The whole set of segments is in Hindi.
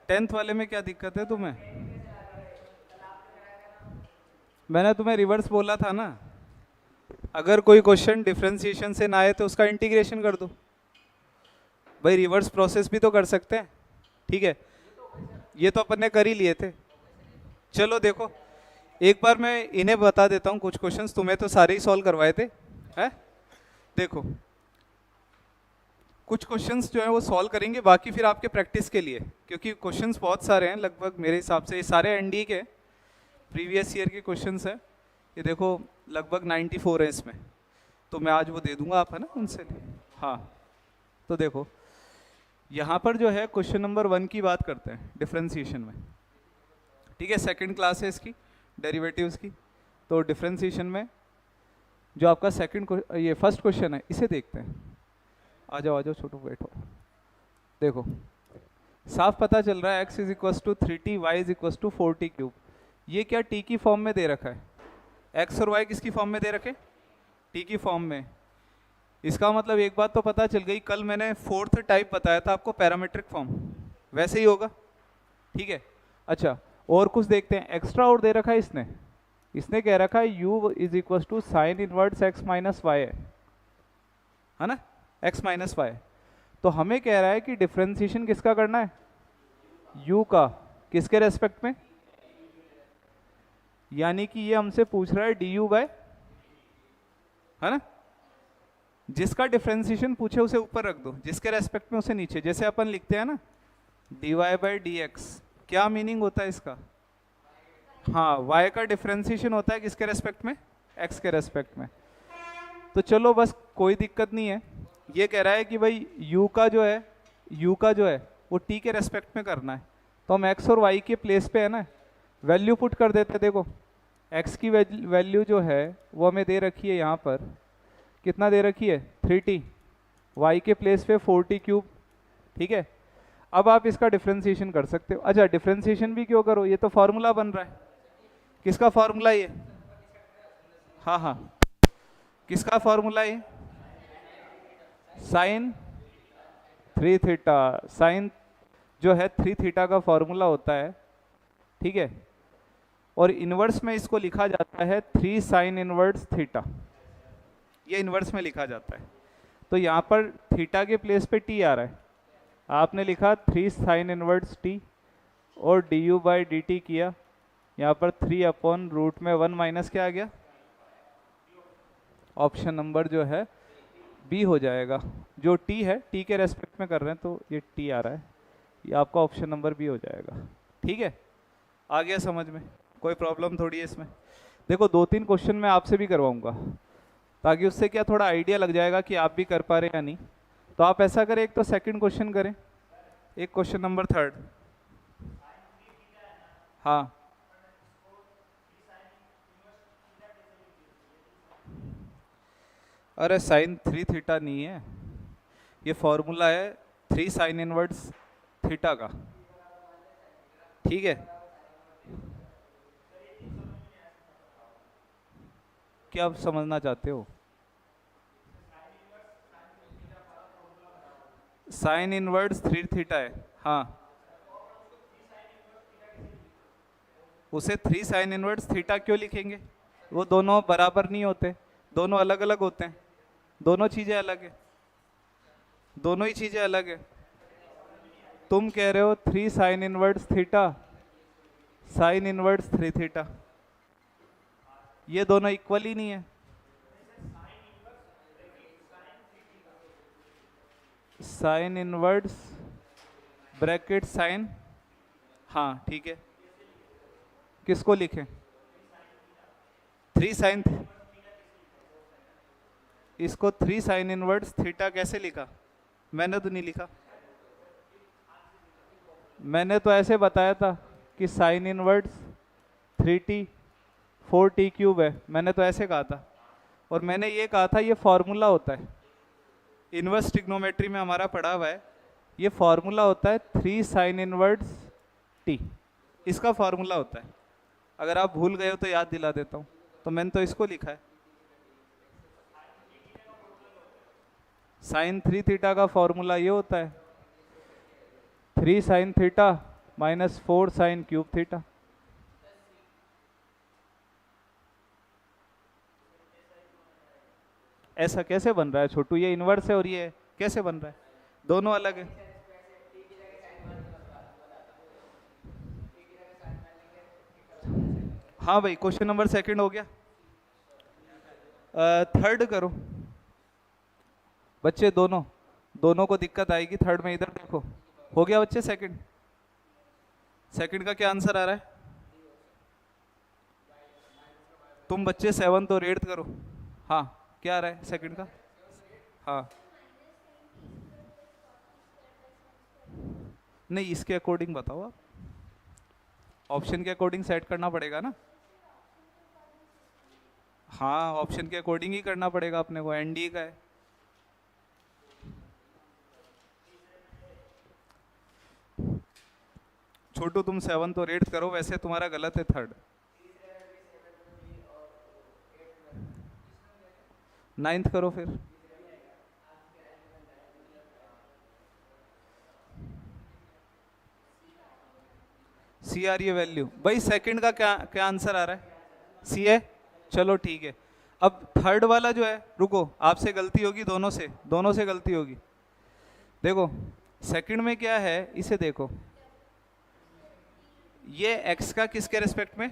10th वाले में क्या दिक्कत है तुम्हें? मैंने तुम्हें रिवर्स बोला था ना, अगर कोई क्वेश्चन डिफरेंशिएशन से ना आए तो उसका इंटीग्रेशन कर दो। भाई रिवर्स प्रोसेस भी तो कर सकते हैं, ठीक है। ये तो अपन ने कर ही लिए थे। चलो देखो, एक बार मैं इन्हें बता देता हूँ कुछ क्वेश्चंस, तुम्हें तो सारे ही सॉल्व करवाए थे, हैं? देखो कुछ क्वेश्चंस जो है वो सॉल्व करेंगे, बाकी फिर आपके प्रैक्टिस के लिए, क्योंकि क्वेश्चंस बहुत सारे हैं, लगभग मेरे हिसाब से ये सारे एनडी के प्रीवियस ईयर के क्वेश्चंस हैं। ये देखो लगभग 94 है इसमें, तो मैं आज वो दे दूंगा आप, है ना, उनसे। हाँ, तो देखो यहाँ पर जो है क्वेश्चन नंबर 1 की बात करते हैं डिफरेंशिएशन में, ठीक है। सेकंड क्लास है इसकी, डेरिवेटिव्स की। तो डिफरेंशिएशन में जो आपका ये फर्स्ट क्वेश्चन है, इसे देखते हैं। आ जाओ छोटू, बैठो। देखो साफ पता चल रहा है x is equals to 3t, y is equals to 4t cube. ये क्या t की फॉर्म में दे रखा है? x और y किसकी फॉर्म में दे रखे? t की फॉर्म में। इसका मतलब एक बात तो पता चल गई, कल मैंने फोर्थ टाइप बताया था आपको, पैरामीट्रिक फॉर्म, वैसे ही होगा, ठीक है। अच्छा, और कुछ देखते हैं, एक्स्ट्रा और दे रखा है इसने कह रखा है u is equal to sine inverse x minus y, है ना, x माइनस वाई। तो हमें कह रहा है कि डिफरेंशिएशन किसका करना है? u का, किसके रेस्पेक्ट में? यानी कि ये हमसे पूछ रहा है du बाय, है ना, जिसका डिफरेंशिएशन पूछे उसे ऊपर रख दो, जिसके रेस्पेक्ट में उसे नीचे। जैसे अपन लिखते हैं ना dy बाई डी एक्स, क्या मीनिंग होता है इसका? हाँ, y का डिफरेंशिएशन होता है किसके रेस्पेक्ट में? x के रेस्पेक्ट में। तो चलो बस कोई दिक्कत नहीं है। ये कह रहा है कि भाई u का जो है वो t के रेस्पेक्ट में करना है, तो हम x और y के प्लेस पे है ना वैल्यू पुट कर देते हैं। देखो x की वैल्यू जो है वो हमें दे रखी है यहाँ पर, कितना दे रखी है? 3t, y के प्लेस पे 4t क्यूब, ठीक है। अब आप इसका डिफरेंशिएशन कर सकते हो। अच्छा, डिफरेंशिएशन भी क्यों करो, ये तो फॉर्मूला बन रहा है। किसका फॉर्मूला ये? हाँ, किसका फॉर्मूला ये? Sign 3 theta. साइन जो है 3 थीटा का फॉर्मूला होता है, ठीक है। और इनवर्स में इसको लिखा जाता है 3 साइन इनवर्स थीटा, ये इनवर्स में लिखा जाता है। तो यहाँ पर थीटा के प्लेस पे t आ रहा है, आपने लिखा 3 साइन इनवर्स t, और du बाई डी टी किया, यहाँ पर 3 अपॉन रूट में 1 माइनस क्या आ गया? ऑप्शन नंबर जो है बी हो जाएगा। जो t है, t के रेस्पेक्ट में कर रहे हैं तो ये t आ रहा है, ये आपका ऑप्शन नंबर बी हो जाएगा, ठीक है। आ गया समझ में? कोई प्रॉब्लम थोड़ी है इसमें। देखो 2-3 क्वेश्चन मैं आपसे भी करवाऊंगा, ताकि उससे क्या थोड़ा आइडिया लग जाएगा कि आप भी कर पा रहे हैं या नहीं। तो आप ऐसा करें, एक तो सेकंड क्वेश्चन करें, एक क्वेश्चन नंबर 3। हाँ, अरे साइन 3 थीटा नहीं है, ये फॉर्मूला है 3 साइन इनवर्स थीटा का, ठीक है। क्या आप समझना चाहते हो? साइन इनवर्स 3 थीटा है, हाँ, उसे 3 साइन इनवर्स थीटा क्यों लिखेंगे? वो दोनों बराबर नहीं होते, दोनों अलग अलग होते हैं, दोनों चीजें अलग है, दोनों ही चीजें अलग है। तुम कह रहे हो 3 sine inverse theta, sine inverse 3 theta, ये दोनों इक्वल ही नहीं है। साइन इनवर्स ब्रैकेट साइन, हाँ ठीक है, किसको लिखें? 3 साइन, इसको 3 साइन इनवर्स थीटा कैसे लिखा? मैंने तो नहीं लिखा, मैंने तो ऐसे बताया था कि sine inverse 3t 4t cube है, मैंने तो ऐसे कहा था। और मैंने ये कहा था ये फॉर्मूला होता है, इनवर्स ट्रिग्नोमेट्री में हमारा पढ़ा हुआ है, ये फॉर्मूला होता है 3 साइन इनवर्स t, इसका फॉर्मूला होता है। अगर आप भूल गए हो तो याद दिला देता हूँ, तो मैंने तो इसको लिखा है। साइन 3 थीटा का फॉर्मूला ये होता है 3 sine theta -4 sine cube theta. ऐसा कैसे बन रहा है छोटू? ये इन्वर्स है और ये कैसे बन रहा है? दोनों अलग है। हाँ भाई, क्वेश्चन नंबर सेकंड हो गया। थर्ड करो बच्चे, दोनों दोनों को दिक्कत आएगी थर्ड में। इधर देखो, हो गया बच्चे सेकंड। सेकंड का क्या आंसर आ रहा है? तुम बच्चे 7th और 8th करो। हाँ, क्या आ रहा है सेकंड का? हाँ, नहीं, इसके अकॉर्डिंग बताओ आप। ऑप्शन के अकॉर्डिंग सेट करना पड़ेगा ना। हाँ, ऑप्शन के अकॉर्डिंग ही करना पड़ेगा अपने को, एनडी का है। छोटू तुम 7th और 8th करो, वैसे तुम्हारा गलत है थर्ड। 9th करो फिर। सी आ रही है वैल्यू भाई। सेकंड का क्या क्या आंसर आ रहा है? सी है। चलो ठीक है। अब थर्ड वाला जो है, रुको, आपसे गलती होगी, दोनों से गलती होगी। देखो सेकंड में क्या है, इसे देखो, ये x का किसके रेस्पेक्ट में?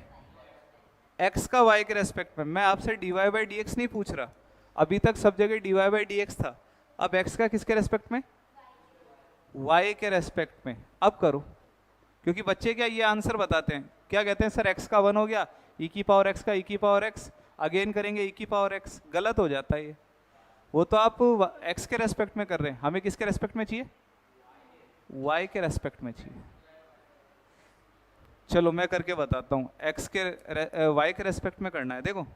x का y के रेस्पेक्ट में। मैं आपसे dy बाई डी नहीं पूछ रहा, अभी तक सब जगह dy बाई डी था। अब x का किसके रेस्पेक्ट में? y के रेस्पेक्ट में। अब करो, क्योंकि बच्चे क्या ये आंसर बताते हैं, क्या कहते हैं सर x का 1 हो गया, e की पावर x का e की पावर x, अगेन करेंगे e की पावर x। गलत हो जाता है ये। वो तो आप x के रेस्पेक्ट में कर रहे हैं, हमें किसके रेस्पेक्ट में चाहिए? y के रेस्पेक्ट में चाहिए। चलो मैं करके बताता हूँ, x के y के रेस्पेक्ट में करना है। देखो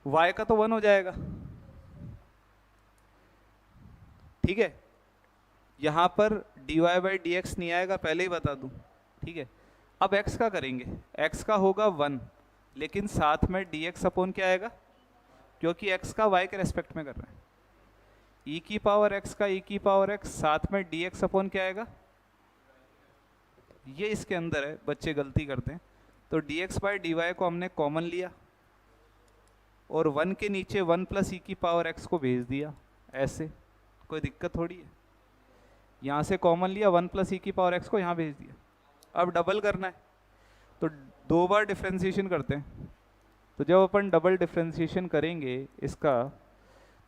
y का तो 1 हो जाएगा, ठीक है। यहाँ पर dy बाई डी नहीं आएगा, पहले ही बता दूँ, ठीक है। अब x का करेंगे, x का होगा 1, लेकिन साथ में dx अपॉन क्या आएगा, क्योंकि x का y के रेस्पेक्ट में कर रहे हैं। e की पावर x का e की पावर x, साथ में dx अपॉन क्या आएगा, ये इसके अंदर है। बच्चे गलती करते हैं, तो dx बाई डी को हमने कॉमन लिया और 1 के नीचे 1 प्लस ई की पावर x को भेज दिया, ऐसे। कोई दिक्कत थोड़ी है, यहाँ से कॉमन लिया, 1 प्लस ई की पावर x को यहाँ भेज दिया। अब डबल करना है, तो 2 बार डिफ्रेंशिएशन करते हैं। तो जब अपन डबल डिफ्रेंशिएशन करेंगे इसका,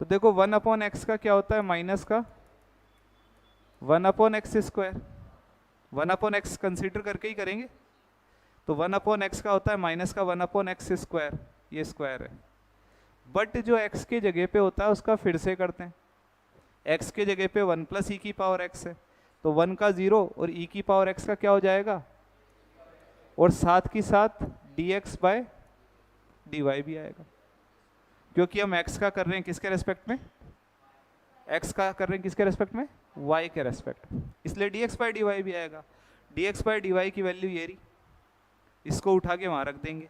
तो देखो 1 अपॉन एक्स का क्या होता है, माइनस का 1 upon x square. 1 upon x consider करके ही करेंगे, तो 1 अपॉन एक्स का होता है माइनस का 1 अपॉन एक्स स्क्वायर, ये स्क्वायर है। बट जो x के जगह पे होता है उसका फिर से करते हैं। x के जगह पे 1 प्लस ई की पावर x है, तो 1 का 0 और e की पावर x का क्या हो जाएगा, और साथ की साथ dx बाय dy भी आएगा, क्योंकि हम x का कर रहे हैं किसके रेस्पेक्ट में, x का कर रहे हैं किसके रेस्पेक्ट में, y के रेस्पेक्ट में, इसलिए dx बाय dy भी आएगा। dx बाय dy की वैल्यू ये रही, इसको उठा के वहाँ रख देंगे,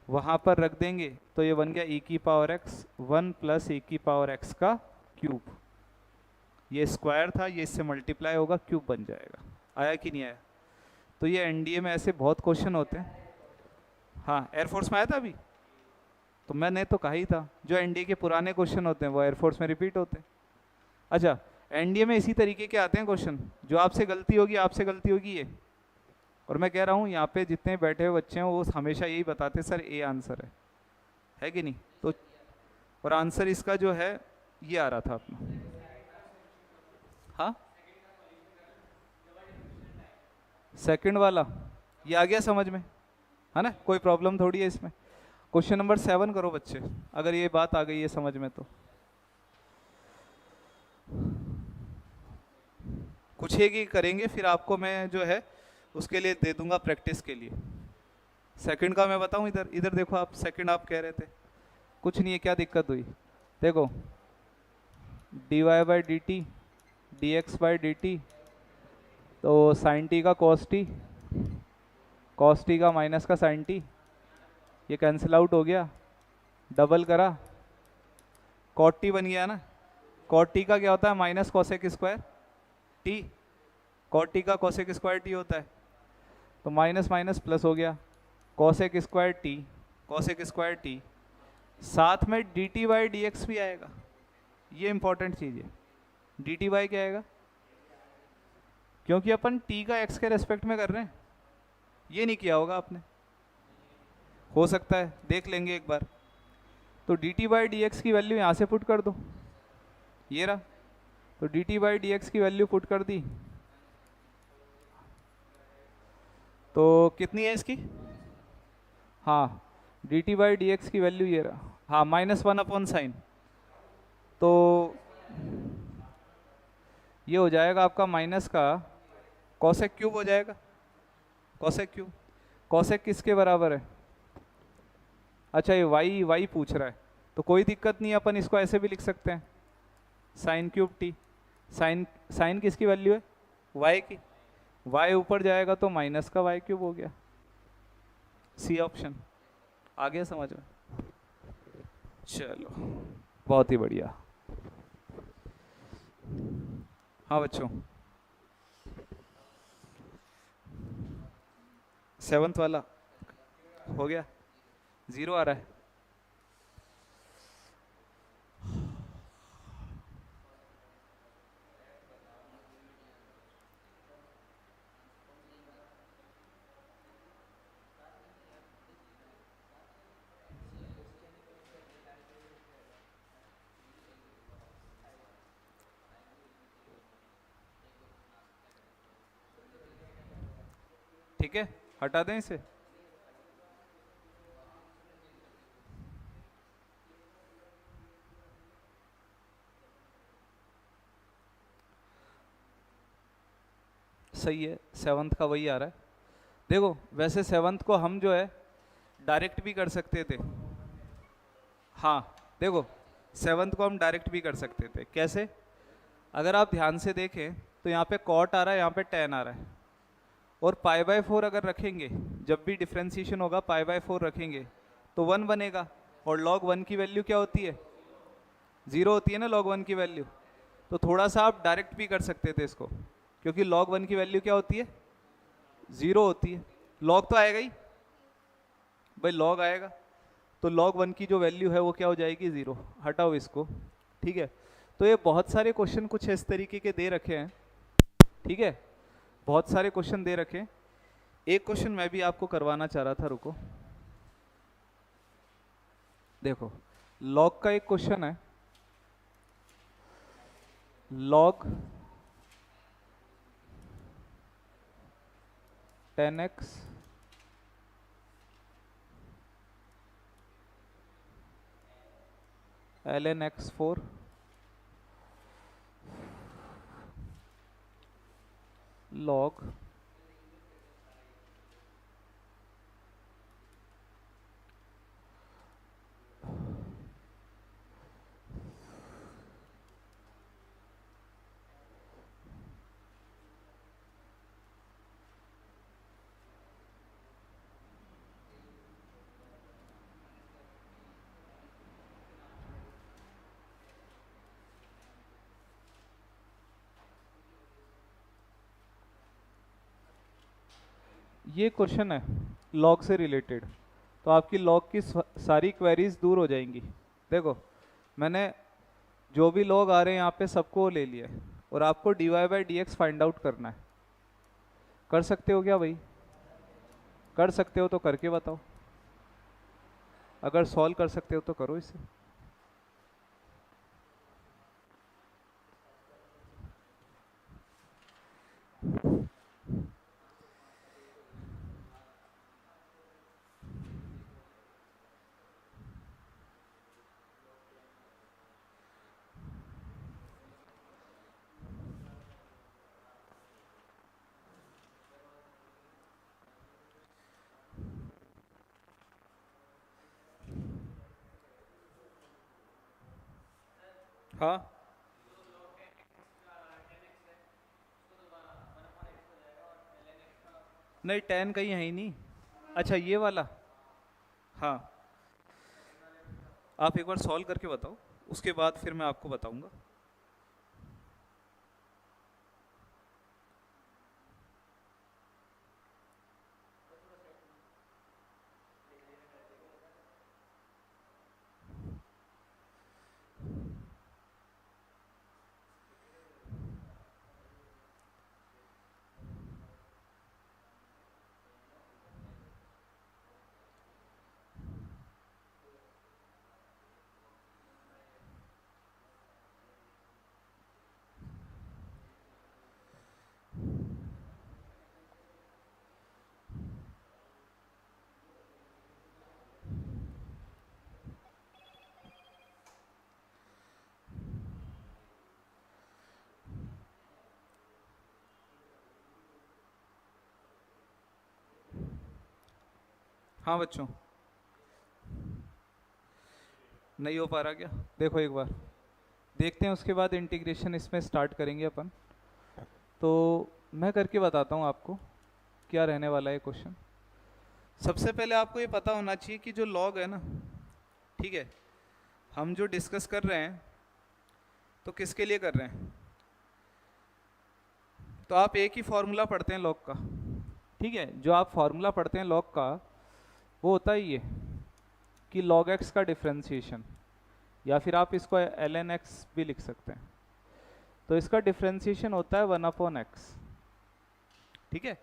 वहाँ पर रख देंगे, तो ये बन गया e की पावर x 1 प्लस e की पावर x का क्यूब। ये स्क्वायर था, ये इससे मल्टीप्लाई होगा, क्यूब बन जाएगा। आया कि नहीं आया? तो ये एनडीए में ऐसे बहुत क्वेश्चन होते हैं। हाँ, एयरफोर्स में आया था अभी, तो मैंने तो कहा ही था, जो एनडीए के पुराने क्वेश्चन होते हैं वो एयरफोर्स में रिपीट होते हैं। अच्छा, एनडीए में इसी तरीके के आते हैं क्वेश्चन, जो आपसे गलती होगी ये। और मैं कह रहा हूँ यहाँ पे जितने बैठे हुए बच्चे हैं वो हमेशा यही बताते हैं, सर ए आंसर है कि नहीं? तो और आंसर इसका जो है ये आ रहा था अपना। हाँ, सेकंड वाला ये आ गया समझ में, है ना? कोई प्रॉब्लम थोड़ी है इसमें। क्वेश्चन नंबर 7 करो बच्चे, अगर ये बात आ गई है समझ में तो। कुछ एक ही करेंगे, फिर आपको मैं जो है उसके लिए दे दूंगा प्रैक्टिस के लिए। सेकंड का मैं बताऊं, इधर देखो आप, सेकंड आप कह रहे थे कुछ नहीं है, क्या दिक्कत हुई? देखो dy by D T, D x by D T, तो साइन टी का कॉस टी का माइनस का साइन टी, ये कैंसिल आउट हो गया, डबल करा, कॉट टी बन गया ना। कॉट टी का क्या होता है, minus cosec square t, cot t का कोसेक स्क्वायर टी होता है, तो माइनस माइनस प्लस हो गया, cosec square t, cosec square t, साथ में d t by d x भी आएगा। ये इंपॉर्टेंट चीज़ है, डी टी बाई क्या आएगा, क्योंकि अपन टी का एक्स के रेस्पेक्ट में कर रहे हैं। ये नहीं किया होगा आपने, हो सकता है, देख लेंगे एक बार। तो D t by d x की वैल्यू यहाँ से पुट कर दो, ये रहा। तो D t by d x की वैल्यू पुट कर दी, तो कितनी है इसकी, हाँ D t by d x की वैल्यू ये रहा, हाँ -1/sin। तो ये हो जाएगा आपका माइनस का कॉसेक क्यूब हो जाएगा, कॉसेक क्यूब। कॉसेक किसके बराबर है, अच्छा ये वाई पूछ रहा है, तो कोई दिक्कत नहीं, अपन इसको ऐसे भी लिख सकते हैं, साइन क्यूब टी। साइन किसकी वैल्यू है, वाई की, वाई ऊपर जाएगा तो माइनस का वाई क्यूब हो गया। सी ऑप्शन आ गया समझ में, चलो बहुत ही बढ़िया। हाँ बच्चों, 7th वाला हो गया, 0 आ रहा है। ठीक है, हटा दें इसे। सही है, 7th का वही आ रहा है। देखो वैसे 7th को हम जो है डायरेक्ट भी कर सकते थे, हाँ देखो 7th को हम डायरेक्ट भी कर सकते थे। कैसे, अगर आप ध्यान से देखें तो यहाँ पे कॉट आ रहा है, यहाँ पे tan आ रहा है, और π/4 अगर रखेंगे, जब भी डिफ्रेंसिएशन होगा π/4 रखेंगे तो 1 बनेगा, और log 1 की वैल्यू क्या होती है, 0 होती है ना log 1 की वैल्यू। तो थोड़ा सा आप डायरेक्ट भी कर सकते थे इसको, क्योंकि log 1 की वैल्यू क्या होती है, 0 होती है। log तो आएगा ही भाई, log आएगा, तो log 1 की जो वैल्यू है वो क्या हो जाएगी, 0। हटाओ इसको, ठीक है। तो ये बहुत सारे क्वेश्चन कुछ इस तरीके के दे रखे हैं, ठीक है, बहुत सारे क्वेश्चन दे रखे हैं। एक क्वेश्चन मैं भी आपको करवाना चाह रहा था, रुको। देखो log का एक क्वेश्चन है, log 10x ln x4 log ये क्वेश्चन है लॉग से रिलेटेड, तो आपकी लॉग की सारी क्वेरीज दूर हो जाएंगी। देखो मैंने जो भी लॉग आ रहे हैं यहाँ पे सबको ले लिया है, और आपको dy/dx फाइंड आउट करना है। कर सकते हो क्या भाई, कर सकते हो तो करके बताओ, अगर सॉल्व कर सकते हो तो करो इसे। हाँ नहीं, 10 कहीं है ही नहीं। अच्छा ये वाला, हाँ आप एक बार सॉल्व करके बताओ, उसके बाद फिर मैं आपको बताऊंगा। हाँ बच्चों, नहीं हो पा रहा क्या? देखो एक बार देखते हैं, उसके बाद इंटीग्रेशन इसमें स्टार्ट करेंगे अपन। तो मैं करके बताता हूँ आपको क्या रहने वाला है क्वेश्चन। सबसे पहले आपको ये पता होना चाहिए कि जो लॉग है ना, ठीक है, हम जो डिस्कस कर रहे हैं तो किसके लिए कर रहे हैं? तो आप एक ही फॉर्मूला पढ़ते हैं लॉग का, ठीक है, जो आप फॉर्मूला पढ़ते हैं लॉग का वो होता है ये कि log x का डिफ्रेंशिएशन, या फिर आप इसको ln x भी लिख सकते हैं। तो इसका डिफ्रेंशिएशन होता है 1/x, ठीक है।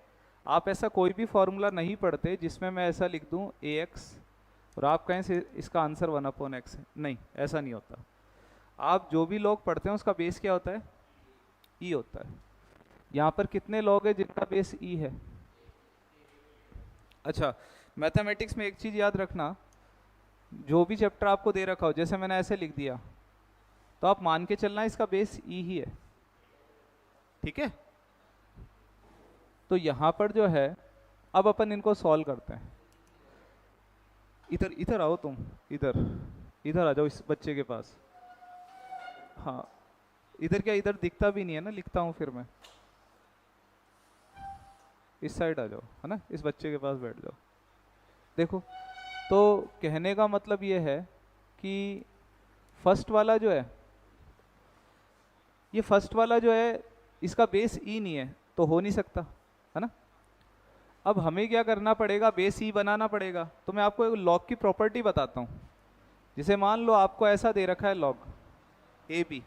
आप ऐसा कोई भी फॉर्मूला नहीं पढ़ते जिसमें मैं ऐसा लिख दूं ax और आप कहें से इसका आंसर 1/x है, नहीं, ऐसा नहीं होता। आप जो भी लॉग पढ़ते हैं उसका बेस क्या होता है? e होता है। यहाँ पर कितने लॉग है जिनका बेस e है? अच्छा, मैथमेटिक्स में एक चीज़ याद रखना, जो भी चैप्टर आपको दे रखा हो, जैसे मैंने ऐसे लिख दिया, तो आप मान के चलना इसका बेस e ही है, ठीक है। तो यहाँ पर जो है, अब अपन इनको सॉल्व करते हैं। इधर इधर आओ तुम, इधर इधर आ जाओ इस बच्चे के पास। हाँ, इधर क्या, इधर दिखता भी नहीं है ना, लिखता हूँ फिर मैं। इस साइड आ जाओ, है ना, इस बच्चे के पास बैठ जाओ। देखो, तो कहने का मतलब ये है कि फर्स्ट वाला जो है, ये फर्स्ट वाला जो है इसका बेस ई नहीं है, तो हो नहीं सकता, है ना। अब हमें क्या करना पड़ेगा? बेस ई बनाना पड़ेगा। तो मैं आपको एक लॉग की प्रॉपर्टी बताता हूँ। जैसे मान लो आपको ऐसा दे रखा है लॉग ए बी,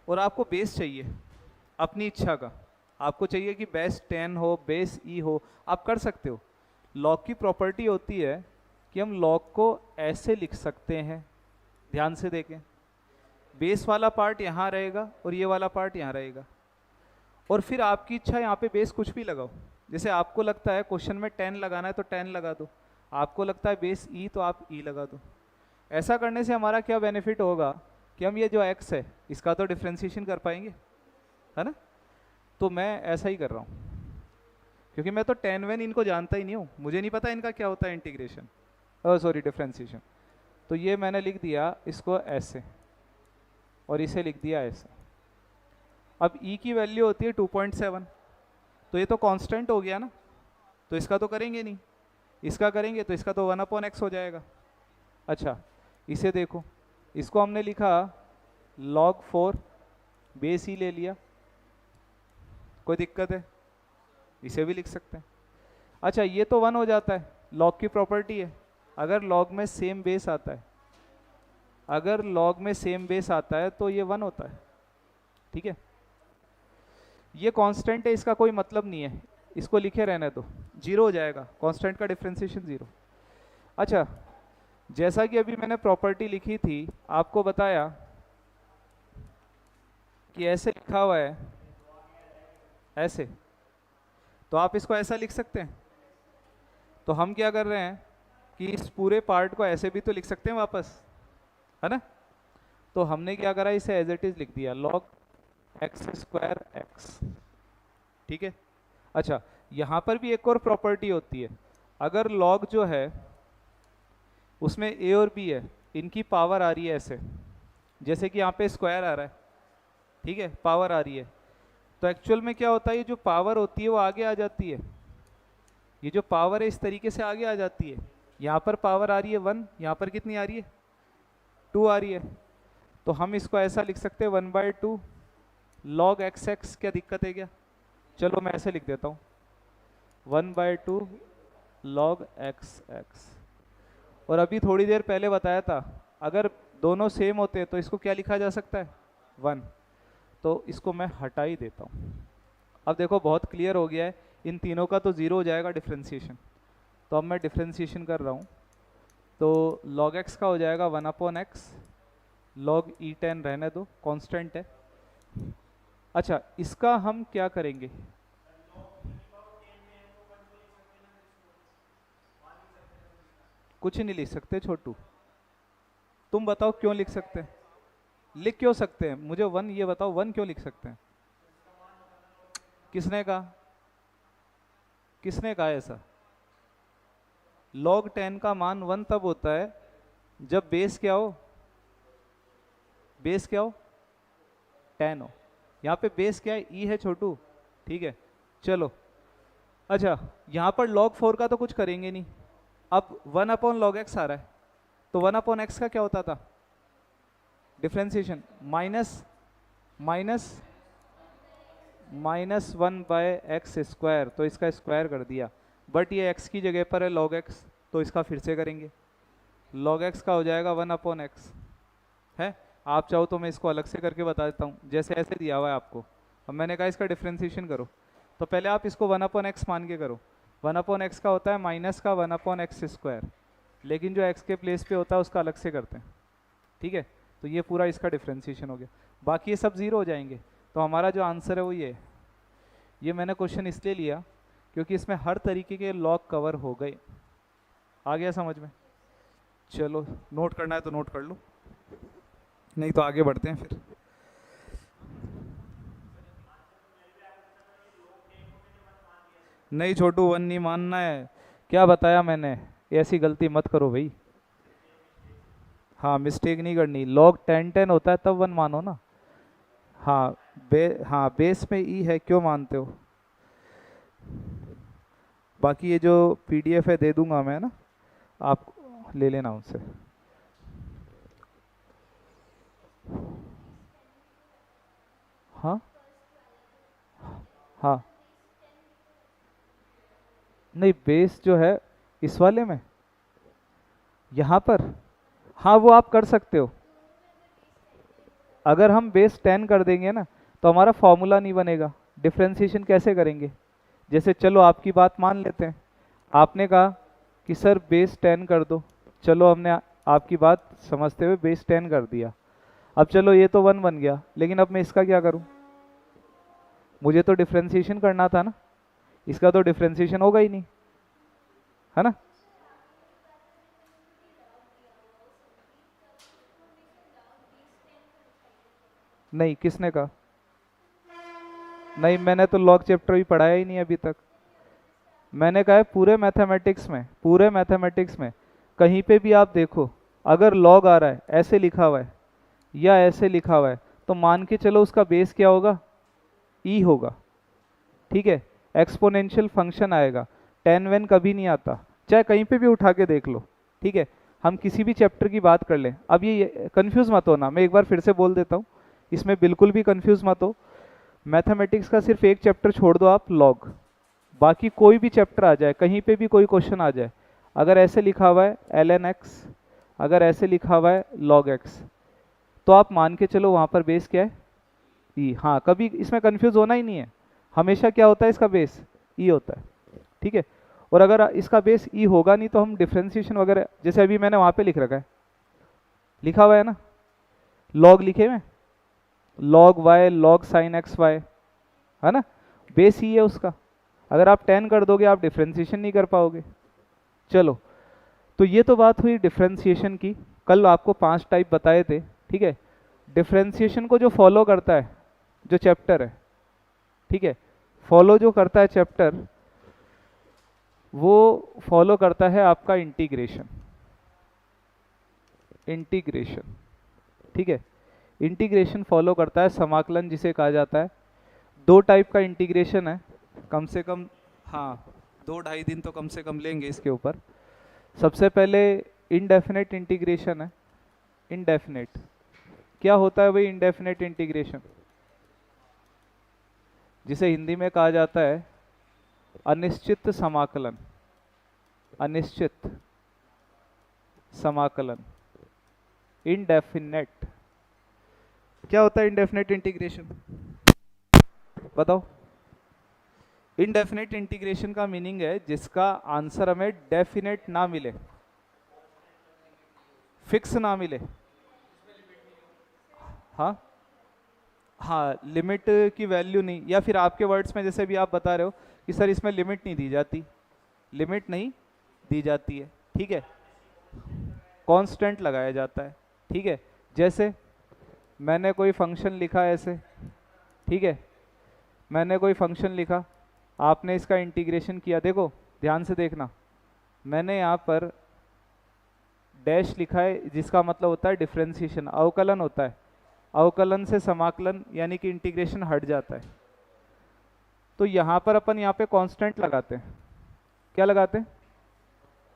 और आपको बेस चाहिए अपनी इच्छा का, आपको चाहिए कि बेस 10 हो, बेस ई हो, आप कर सकते हो। लॉग की प्रॉपर्टी होती है कि हम लॉग को ऐसे लिख सकते हैं, ध्यान से देखें, बेस वाला पार्ट यहाँ रहेगा और ये वाला पार्ट यहाँ रहेगा, और फिर आपकी इच्छा यहाँ पे बेस कुछ भी लगाओ। जैसे आपको लगता है क्वेश्चन में 10 लगाना है तो 10 लगा दो, आपको लगता है बेस ई तो आप ई लगा दो। ऐसा करने से हमारा क्या बेनिफिट होगा कि हम ये जो x है इसका तो डिफ्रेंशिएशन कर पाएंगे, है ना। तो मैं ऐसा ही कर रहा हूँ, क्योंकि मैं तो टेन वेन इनको जानता ही नहीं हूँ, मुझे नहीं पता इनका क्या होता है इंटीग्रेशन, सॉरी डिफ्रेंशिएशन। तो ये मैंने लिख दिया इसको ऐसे, और इसे लिख दिया ऐसे। अब e की वैल्यू होती है 2.7, तो ये तो कांस्टेंट हो गया ना, तो इसका तो करेंगे नहीं, इसका करेंगे तो इसका तो 1/x हो जाएगा। अच्छा, इसे देखो, इसको हमने लिखा log 4, बेस ही ले लिया, कोई दिक्कत है? इसे भी लिख सकते हैं। अच्छा, ये तो 1 हो जाता है, log की प्रॉपर्टी है, अगर log में सेम बेस आता है, अगर log में सेम बेस आता है तो ये 1 होता है, ठीक है। ये कांस्टेंट है, इसका कोई मतलब नहीं है, इसको लिखे रहने दो, 0 हो जाएगा, कांस्टेंट का डिफरेंशिएशन 0। अच्छा, जैसा कि अभी मैंने प्रॉपर्टी लिखी थी, आपको बताया कि ऐसे लिखा हुआ है, ऐसे, तो आप इसको ऐसा लिख सकते हैं। तो हम क्या कर रहे हैं कि इस पूरे पार्ट को ऐसे भी तो लिख सकते हैं वापस, है ना। तो हमने क्या करा, इसे एज इट इज लिख दिया, log x² x, ठीक है। अच्छा, यहाँ पर भी एक और प्रॉपर्टी होती है, अगर log जो है उसमें a और b है, इनकी पावर आ रही है ऐसे, जैसे कि यहाँ पे स्क्वायर आ रहा है, ठीक है, पावर आ रही है, तो एक्चुअल में क्या होता है, ये जो पावर होती है वो आगे आ जाती है, ये जो पावर है इस तरीके से आगे आ जाती है। यहाँ पर पावर आ रही है 1, यहाँ पर कितनी आ रही है? 2 आ रही है। तो हम इसको ऐसा लिख सकते हैं 1/2 log x, क्या दिक्कत है क्या? चलो मैं ऐसे लिख देता हूँ 1/2 log x। और अभी थोड़ी देर पहले बताया था, अगर दोनों सेम होते हैं तो इसको क्या लिखा जा सकता है? 1। तो इसको मैं हटा ही देता हूँ। अब देखो बहुत क्लियर हो गया है, इन तीनों का तो 0 हो जाएगा डिफ्रेंशिएशन। तो अब मैं डिफ्रेंशिएशन कर रहा हूँ, तो log x का हो जाएगा 1/x, log E10 रहने दो, कांस्टेंट है। अच्छा, इसका हम क्या करेंगे? कुछ नहीं लिख सकते छोटू, तुम बताओ क्यों लिख सकते हैं? लिख क्यों सकते हैं? मुझे 1 ये बताओ, 1 क्यों लिख सकते हैं? किसने कहा? किसने कहा ऐसा? log 10 का मान 1 तब होता है जब बेस क्या हो, बेस क्या हो, 10 हो। यहाँ पे बेस क्या है, e है छोटू, ठीक है। चलो अच्छा, यहाँ पर log 4 का तो कुछ करेंगे नहीं। अब 1 अपॉन लॉग एक्स आ रहा है, तो 1 अपॉन एक्स का क्या होता था, differentiation, minus minus minus 1/x², तो इसका स्क्वायर कर दिया। बट ये x की जगह पर है log x, तो इसका फिर से करेंगे। log x का हो जाएगा 1 अपॉन एक्स है। आप चाहो तो मैं इसको अलग से करके बता देता हूँ, जैसे ऐसे दिया हुआ है आपको। अब मैंने कहा इसका डिफ्रेंसिएशन करो, तो पहले आप इसको 1 अपॉन एक्स मान के करो। 1 अपॉन एक्स का होता है माइनस का 1 अपॉन x², लेकिन जो x के प्लेस पे होता है उसका अलग से करते हैं, ठीक है। तो ये पूरा इसका डिफ्रेंसिएशन हो गया, बाकी ये सब जीरो हो जाएंगे। तो हमारा जो आंसर है वो ये मैंने क्वेश्चन इसलिए लिया क्योंकि इसमें हर तरीके के लॉग कवर हो गए। आ गया समझ में? चलो नोट करना है तो नोट कर लो, नहीं तो आगे बढ़ते हैं फिर। नहीं छोटू, 1 नहीं मानना है, क्या बताया मैंने, ऐसी गलती मत करो भाई। हाँ मिस्टेक नहीं करनी, log 10 होता है तब 1 मानो ना। हाँ हाँ बेस में ई है, क्यों मानते हो। बाकी ये जो पीडीएफ है दे दूंगा मैं ना, आप ले लेना उनसे। हाँ हाँ, नहीं बेस जो है इस वाले में यहाँ पर, हाँ वो आप कर सकते हो। अगर हम बेस 10 कर देंगे ना तो हमारा फॉर्मूला नहीं बनेगा। डिफ्रेंसिएशन कैसे करेंगे, जैसे चलो आपकी बात मान लेते हैं, आपने कहा कि सर बेस 10 कर दो, चलो हमने आपकी बात समझते हुए बेस 10 कर दिया। अब चलो ये तो 1 बन गया, लेकिन अब मैं इसका क्या करूं, मुझे तो डिफ्रेंसिएशन करना था ना, इसका तो डिफ्रेंसिएशन होगा ही नहीं, है ना। नहीं किसने कहा, नहीं मैंने तो लॉग चैप्टर भी पढ़ाया ही नहीं अभी तक। मैंने कहा है पूरे मैथमेटिक्स में कहीं पे भी आप देखो, अगर लॉग आ रहा है ऐसे लिखा हुआ है या ऐसे लिखा हुआ है, तो मान के चलो उसका बेस क्या होगा, ई होगा, ठीक है। एक्सपोनेंशियल फंक्शन आएगा, 10 कभी नहीं आता, चाहे कहीं पे भी उठा के देख लो, ठीक है। हम किसी भी चैप्टर की बात कर लें, अब ये कंफ्यूज मत होना, मैं एक बार फिर से बोल देता हूँ, इसमें बिल्कुल भी कंफ्यूज मत हो। मैथमेटिक्स का सिर्फ एक चैप्टर छोड़ दो आप, लॉग, बाकी कोई भी चैप्टर आ जाए, कहीं पे भी कोई क्वेश्चन आ जाए, अगर ऐसे लिखा हुआ है ln x, अगर ऐसे लिखा हुआ है log x, तो आप मान के चलो वहाँ पर बेस क्या है, ई। हाँ कभी इसमें कंफ्यूज होना ही नहीं है, हमेशा क्या होता है इसका बेस ई होता है, ठीक है। और अगर इसका बेस ई होगा नहीं तो हम डिफ्रेंसिएशन वगैरह, जैसे अभी मैंने वहाँ पे लिख रखा है, लिखा हुआ है ना, लॉग लिखे हुए, log y log sin x y, है ना, बेस ही है उसका। अगर आप 10 कर दोगे आप डिफ्रेंसिएशन नहीं कर पाओगे। चलो, तो ये तो बात हुई डिफ्रेंसिएशन की। कल आपको 5 टाइप बताए थे, ठीक है। डिफ्रेंसिएशन को जो फॉलो करता है, जो चैप्टर है, ठीक है, फॉलो जो करता है चैप्टर, वो फॉलो करता है आपका इंटीग्रेशन, ठीक है। इंटीग्रेशन फॉलो करता है, समाकलन जिसे कहा जाता है। 2 टाइप का इंटीग्रेशन है, कम से कम, हाँ 2-2.5 दिन तो कम से कम लेंगे इसके ऊपर। सबसे पहले इनडेफिनेट इंटीग्रेशन है। इनडेफिनेट क्या होता है भाई, इनडेफिनेट इंटीग्रेशन जिसे हिंदी में कहा जाता है अनिश्चित समाकलन, अनिश्चित समाकलन, इनडेफिनेट। क्या होता है इनडेफिनेट इंटीग्रेशन, बताओ। इनडेफिनेट इंटीग्रेशन का मीनिंग है जिसका आंसर हमें डेफिनेट ना मिले, फिक्स ना मिले। हाँ हाँ, लिमिट की वैल्यू नहीं, या फिर आपके वर्ड्स में जैसे भी आप बता रहे हो कि सर इसमें लिमिट नहीं दी जाती, लिमिट नहीं दी जाती है, ठीक है, कांस्टेंट लगाया जाता है, ठीक है। जैसे मैंने कोई फंक्शन लिखा ऐसे, ठीक है, मैंने कोई फंक्शन लिखा, आपने इसका इंटीग्रेशन किया, देखो ध्यान से देखना, मैंने यहाँ पर डैश लिखा है जिसका मतलब होता है डिफरेंशिएशन, अवकलन होता है। अवकलन से समाकलन यानी कि इंटीग्रेशन हट जाता है। तो यहाँ पर अपन यहाँ पे कांस्टेंट लगाते हैं। क्या लगाते हैं?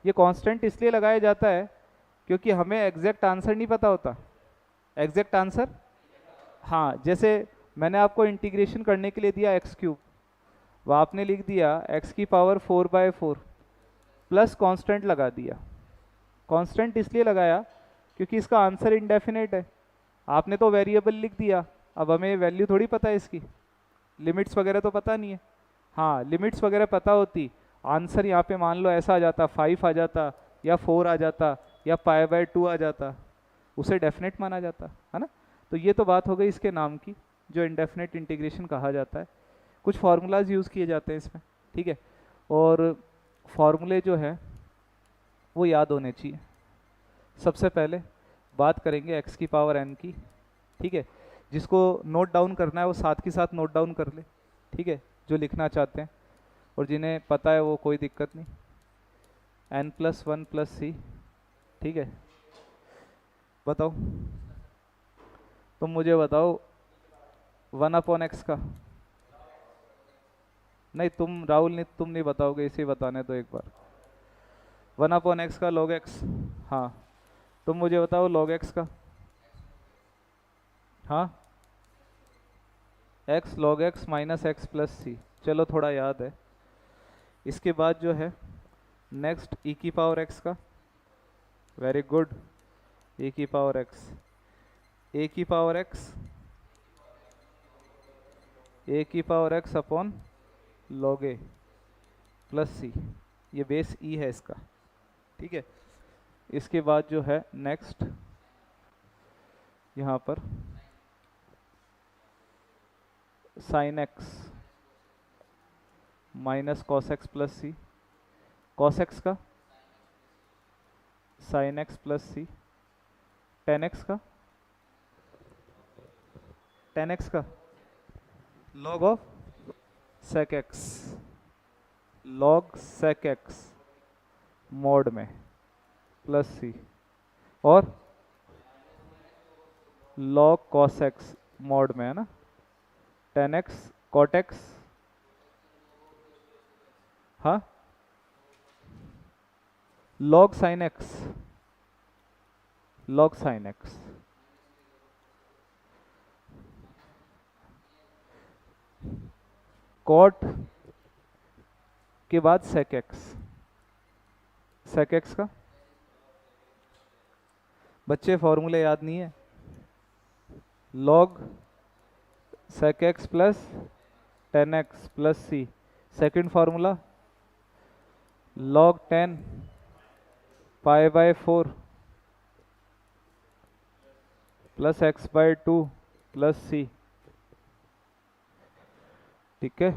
ये कांस्टेंट इसलिए लगाया जाता है क्योंकि हमें एग्जैक्ट आंसर नहीं पता होता। एग्जैक्ट आंसर, हाँ, जैसे मैंने आपको इंटीग्रेशन करने के लिए दिया एक्स क्यूब, वह आपने लिख दिया एक्स की पावर 4/4 प्लस कांस्टेंट लगा दिया। कांस्टेंट इसलिए लगाया क्योंकि इसका आंसर इंडेफिनेट है। आपने तो वेरिएबल लिख दिया, अब हमें वैल्यू थोड़ी पता है इसकी, लिमिट्स वगैरह तो पता नहीं है। हाँ, लिमिट्स वगैरह पता होती, आंसर यहाँ पे मान लो ऐसा आ जाता, 5 आ जाता या 4 आ जाता या π/2 आ जाता, उसे डेफिनेट माना जाता है ना। तो ये तो बात हो गई इसके नाम की, जो इंडेफिनेट इंटीग्रेशन कहा जाता है। कुछ फार्मूलाज यूज़ किए जाते हैं इसमें, ठीक है। और फार्मूले जो है वो याद होने चाहिए। सबसे पहले बात करेंगे एक्स की पावर एन की, ठीक है। जिसको नोट डाउन करना है वो साथ के साथ नोट डाउन कर ले, ठीक है, जो लिखना चाहते हैं। और जिन्हें पता है वो कोई दिक्कत नहीं, n+1+c, ठीक है। बताओ, तुम मुझे बताओ 1/x का, नहीं तुम राहुल नहीं, तुम नहीं बताओगे, इसे बताने दो एक बार। 1/x का log x, हाँ, तुम मुझे बताओ log x का। हाँ, x log x minus x plus c, चलो थोड़ा याद है। इसके बाद जो है नेक्स्ट e की पावर x का, वेरी गुड, e की पावर x, a की पावर x, a की power x upon log a plus c, ये बेस e है इसका, ठीक है। इसके बाद जो है नेक्स्ट यहाँ पर sine x minus cos x plus c, cos x का sine x plus c, tan x का, टेन एक्स का log of sec x, log sec x mod में प्लस सी, और लॉग कॉस एक्स मोड में है ना, टेन एक्स कॉट एक्स, हाँ, log sine x, log sine x, cot के बाद सेक एक्स, सेक एक्स का, बच्चे फॉर्मूले याद नहीं है, log sec x plus tan x plus c, second formula log 10 π/4 plus x/2 plus c, ठीक है।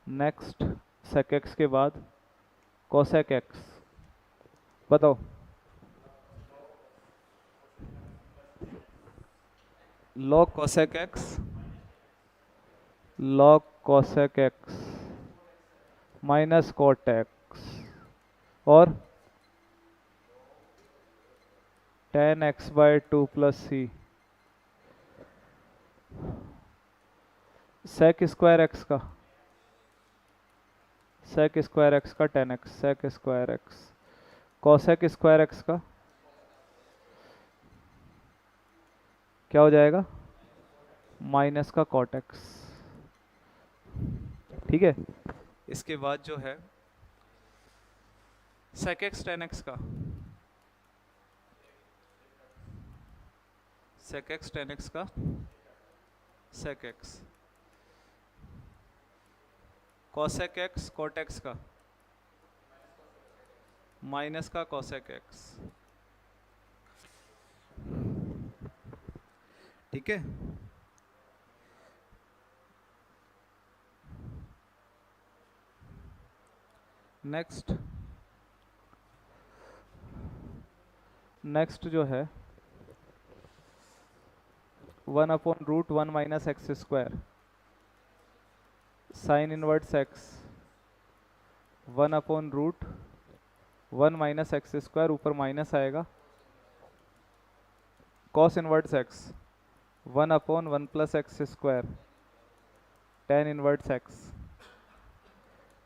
नेक्स्ट सेक एक्स के बाद कोसेक एक्स, बताओ, log cosec x, log cosec x minus cot x और tan x/2 plus c, sec square x का, सेक स्क्वायर एक्स का tan x, sec square x, cosec square x का क्या हो जाएगा, माइनस का कॉट एक्स, ठीक है। इसके बाद जो है सेक एक्स टेन एक्स का, सेक एक्स टेन एक्स का sec x, cosec x cot x का माइनस का कॉसेक एक्स, ठीक है। नेक्स्ट नेक्स्ट जो है 1/√1 minus x square, sine inverse x 1/√1 - x², ऊपर माइनस आएगा, cos inverse x 1/1 + x², tan inverse x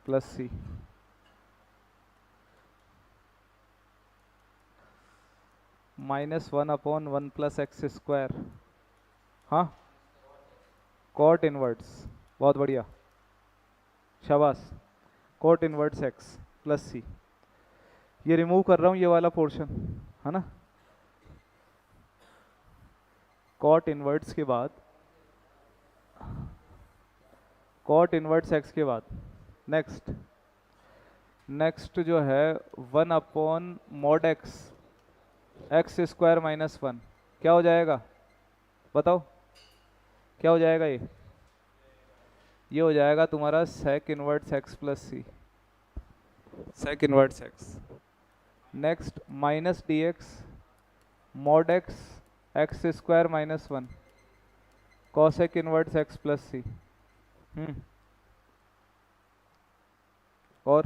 plus c. -1/1 + x², हाँ कॉट इनवर्ट्स, बहुत बढ़िया, शाबाश, cot inverse x plus c. ये रिमूव कर रहा हूँ ये वाला पोर्शन, है ना। कॉट इनवर्ट्स के बाद, कॉट इनवर्ट्स एक्स के बाद नेक्स्ट जो है 1/mod x x² - 1, क्या हो जाएगा बताओ, क्या हो जाएगा ये हो जाएगा तुम्हारा sec inverse x plus c, sec inverse x। Next -dx mod x x² - 1, cosec inverse x plus c. और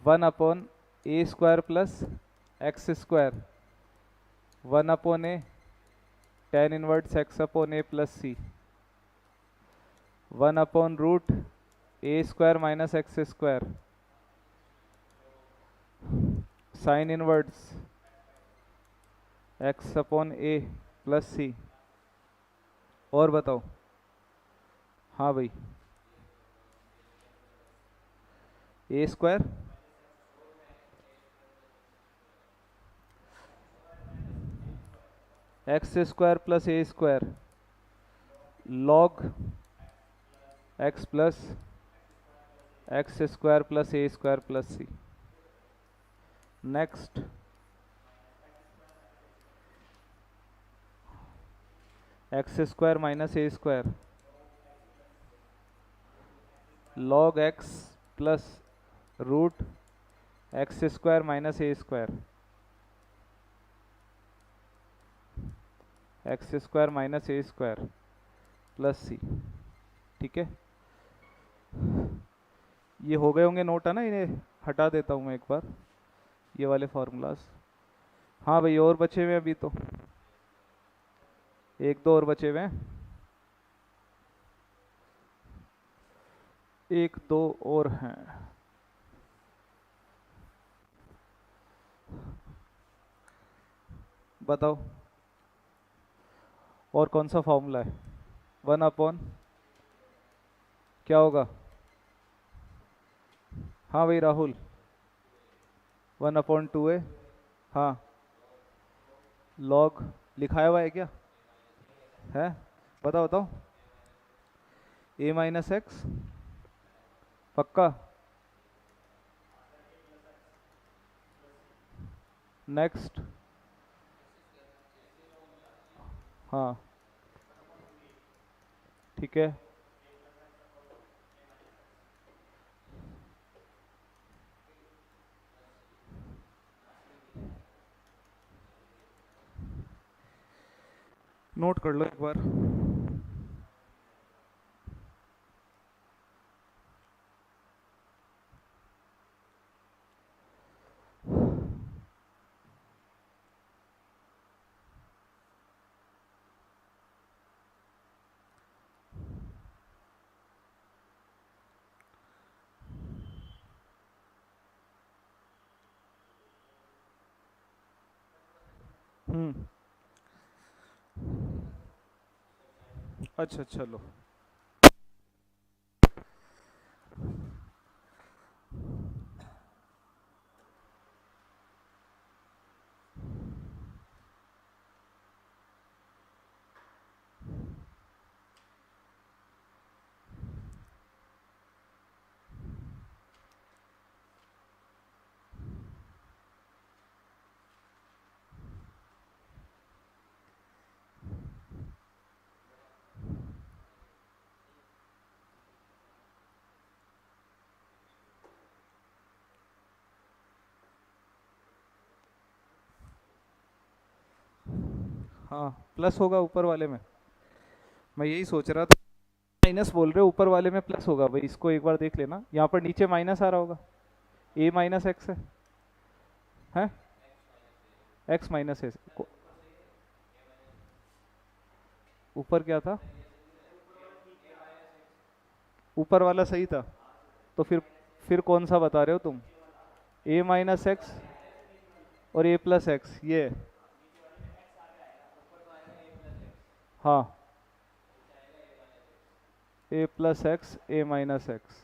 1/a² plus x², 1/a tan inverse x/a plus c, 1/√a² - x², sine inverse x/a plus c. और बताओ, हाँ भाई, a² x² plus a² log x plus x² plus a² plus c. Next x² minus a² log x plus root x² minus a², x² minus a² plus c. ठीक है, ये हो गए होंगे नोट, है ना। इन्हें हटा देता हूँ मैं एक बार, ये वाले फार्मूलाज। हाँ भाई, और बचे हुए अभी तो 1-2 और बचे हुए हैं, 1-2 और हैं। बताओ, और कौन सा फॉर्मूला है। 1/, क्या होगा, हाँ भाई राहुल, 1/2a, हाँ लॉग लिखाया हुआ है क्या, है, बताओ बताओ, a - x, पक्का। नेक्स्ट, हाँ ठीक है, नोट कर लो एक बार। अच्छा चलो, हाँ प्लस होगा ऊपर वाले में, मैं यही सोच रहा था। माइनस बोल रहे हो, ऊपर वाले में प्लस होगा भाई, इसको एक बार देख लेना। यहाँ पर नीचे माइनस आ रहा होगा, a माइनस एक्स है x माइनस है। ऊपर क्या था? ऊपर वाला सही था, तो फिर कौन सा बता रहे हो तुम? a माइनस एक्स और a प्लस एक्स, ये हाँ, a plus x a minus x.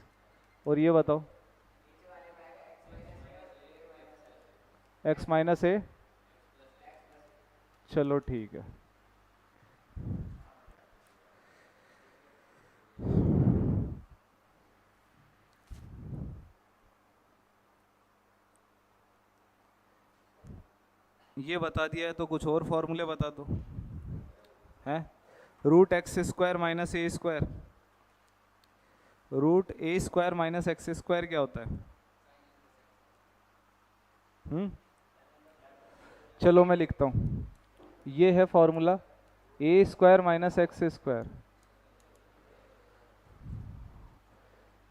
और ये बताओ x माइनस a। चलो ठीक है। ये बता दिया है तो कुछ और फॉर्मूले बता दो। हैं? Root x square minus a square, root a square minus x square क्या होता है? चलो मैं लिखता हूँ, ये है formula a square minus x square,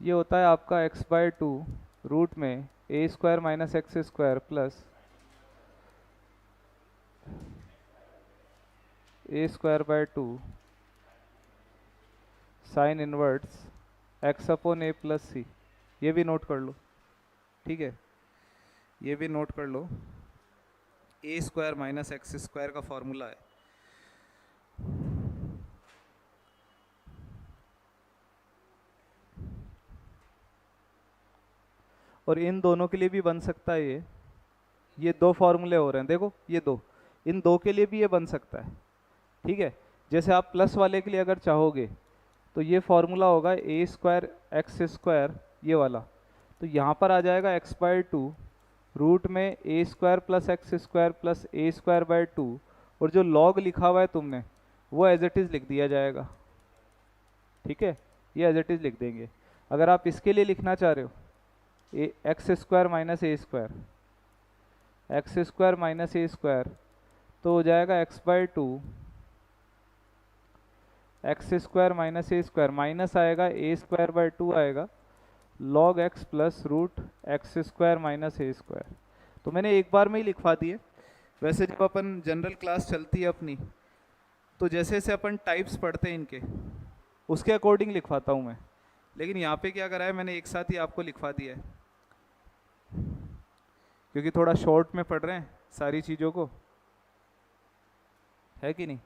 ये होता है आपका एक्स बाय टू रूट में a square minus x square plus a square by two sine inverse x upon a plus c. ये भी नोट कर लो, ठीक है, ये भी नोट कर लो, ए स्क्वायर माइनस एक्स स्क्वायर का फॉर्मूला है। और इन दोनों के लिए भी बन सकता है ये दो फॉर्मूले हो रहे हैं, देखो ये दो, इन दो के लिए भी ये बन सकता है, ठीक है। जैसे आप प्लस वाले के लिए अगर चाहोगे तो ये फॉर्मूला होगा ए स्क्वायर एक्स स्क्वायर, ये वाला, तो यहाँ पर आ जाएगा एक्स बाय टू रूट में a square plus x square plus a square by two, और जो लॉग लिखा हुआ है तुमने वो एज इट इज़ लिख दिया जाएगा, ठीक है, ये एज इट इज़ लिख देंगे। अगर आप इसके लिए लिखना चाह रहे हो x square minus a square, x square minus a square, तो हो जाएगा x by two x square minus a square, minus आएगा ए स्क्वायर बाय टू आएगा log x plus root x square minus a square. तो मैंने एक बार में ही लिखवा दिए। वैसे जब अपन जनरल क्लास चलती है अपनी, तो जैसे जैसे अपन टाइप्स पढ़ते हैं इनके, उसके अकॉर्डिंग लिखवाता हूँ मैं, लेकिन यहाँ पे क्या करा है मैंने, एक साथ ही आपको लिखवा दिया है, क्योंकि थोड़ा शॉर्ट में पढ़ रहे हैं सारी चीज़ों को, है कि नहीं।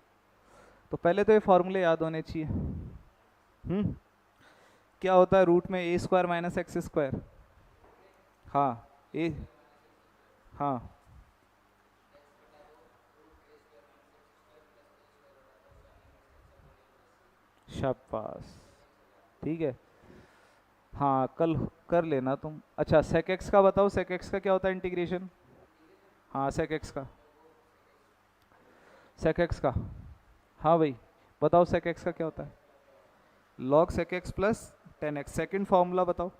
तो पहले तो ये फॉर्मूले याद होने चाहिए। क्या होता है रूट में a square minus x square, हाँ ए, हाँ शाबाश, ठीक है, हाँ कल कर लेना तुम। अच्छा सेक एक्स का बताओ, सेक एक्स का क्या होता है इंटीग्रेशन? हाँ सेक एक्स का, सेक एक्स का, हाँ भाई बताओ सेक एक्स का क्या होता है? Log sec x plus tan x. Second formula बताओ।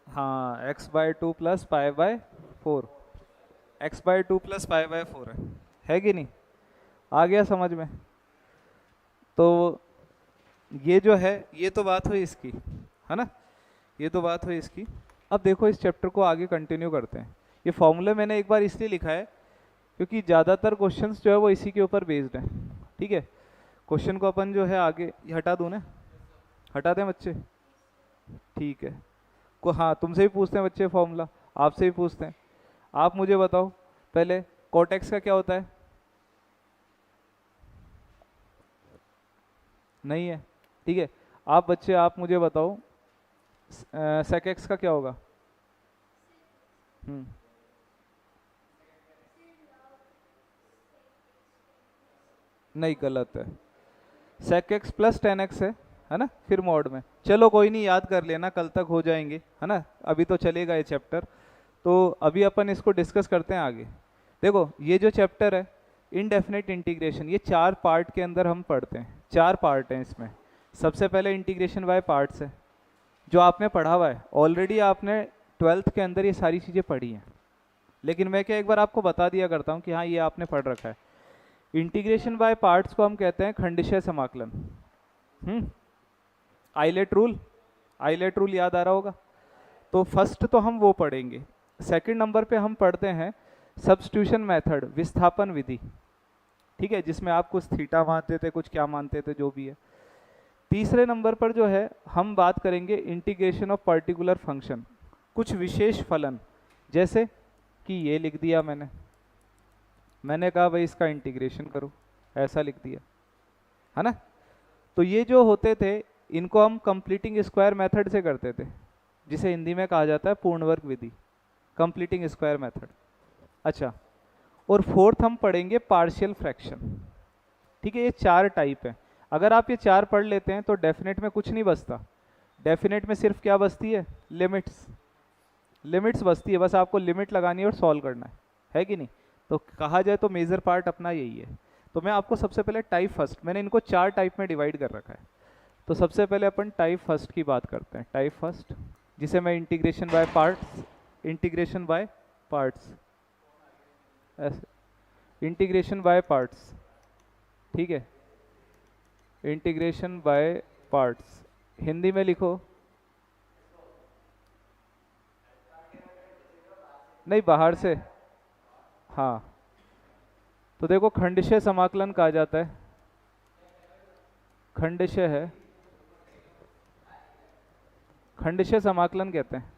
हाँ x by two plus pi by four, x by two plus pi by four है कि नहीं? आ गया समझ में? तो ये जो है, ये तो बात हुई इसकी, है ना, ये तो बात हुई इसकी। अब देखो इस चैप्टर को आगे कंटिन्यू करते हैं। ये फॉर्मूले मैंने एक बार इसलिए लिखा है क्योंकि ज़्यादातर क्वेश्चंस जो है वो इसी के ऊपर बेस्ड हैं, ठीक है। क्वेश्चन को अपन जो है आगे ये हटा दूँ ना, हटा दें बच्चे, ठीक है। को हाँ तुमसे भी पूछते हैं बच्चे फॉर्मूला, आपसे भी पूछते हैं। आप मुझे बताओ पहले कोटेक्स का क्या होता है? नहीं है, ठीक है। आप बच्चे आप मुझे बताओ सेक एक्स का क्या होगा? नहीं, गलत है, sec x plus tan x है ना, फिर मॉड में। चलो कोई नहीं, याद कर लेना, कल तक हो जाएंगे, है ना, अभी तो चलेगा ये चैप्टर। तो अभी अपन इसको डिस्कस करते हैं आगे। देखो ये जो चैप्टर है इनडेफिनेट इंटीग्रेशन, ये 4 पार्ट के अंदर हम पढ़ते हैं, 4 पार्ट हैं इसमें। सबसे पहले इंटीग्रेशन बाय पार्ट्स है, जो आपने पढ़ा हुआ है ऑलरेडी, आपने 12th के अंदर ये सारी चीज़ें पढ़ी हैं, लेकिन मैं क्या एक बार आपको बता दिया करता हूँ कि हाँ ये आपने पढ़ रखा है। इंटीग्रेशन बाय पार्ट्स को हम कहते हैं खंडशः समाकलन। आइलेट रूल, आइलेट रूल याद आ रहा होगा। तो फर्स्ट तो हम वो पढ़ेंगे। सेकंड नंबर पे हम पढ़ते हैं सब्स्टिट्यूशन मेथड, विस्थापन विधि, ठीक है, जिसमें आप कुछ थीटा मानते थे, कुछ क्या मानते थे, जो भी है। तीसरे नंबर पर जो है हम बात करेंगे इंटीग्रेशन ऑफ पर्टिकुलर फंक्शन, कुछ विशेष फलन, जैसे कि ये लिख दिया मैंने कहा भाई इसका इंटीग्रेशन करो, ऐसा लिख दिया, है ना। तो ये जो होते थे इनको हम कंप्लीटिंग स्क्वायर मेथड से करते थे, जिसे हिंदी में कहा जाता है पूर्ण वर्ग विधि, कंप्लीटिंग स्क्वायर मेथड। अच्छा, और फोर्थ हम पढ़ेंगे पार्शियल फ्रैक्शन, ठीक है। ये 4 टाइप है। अगर आप ये 4 पढ़ लेते हैं तो डेफिनेट में कुछ नहीं बचता। डेफिनेट में सिर्फ क्या बचती है, लिमिट्स, लिमिट्स बचती है, बस आपको लिमिट लगानी है और सॉल्व करना है कि नहीं। तो कहा जाए तो मेजर पार्ट अपना यही है। तो मैं आपको सबसे पहले टाइप फर्स्ट, मैंने इनको 4 टाइप में डिवाइड कर रखा है। तो सबसे पहले अपन टाइप फर्स्ट की बात करते हैं। टाइप फर्स्ट, जिसे मैं integration by parts, integration by parts, ऐसे इंटीग्रेशन बाय पार्ट्स, ठीक है, इंटीग्रेशन बाय पार्ट्स। हिंदी में लिखो, नहीं बाहर से, हाँ। तो देखो खंडशः समाकलन कहा जाता है, खंडशः है, खंडशः समाकलन कहते हैं।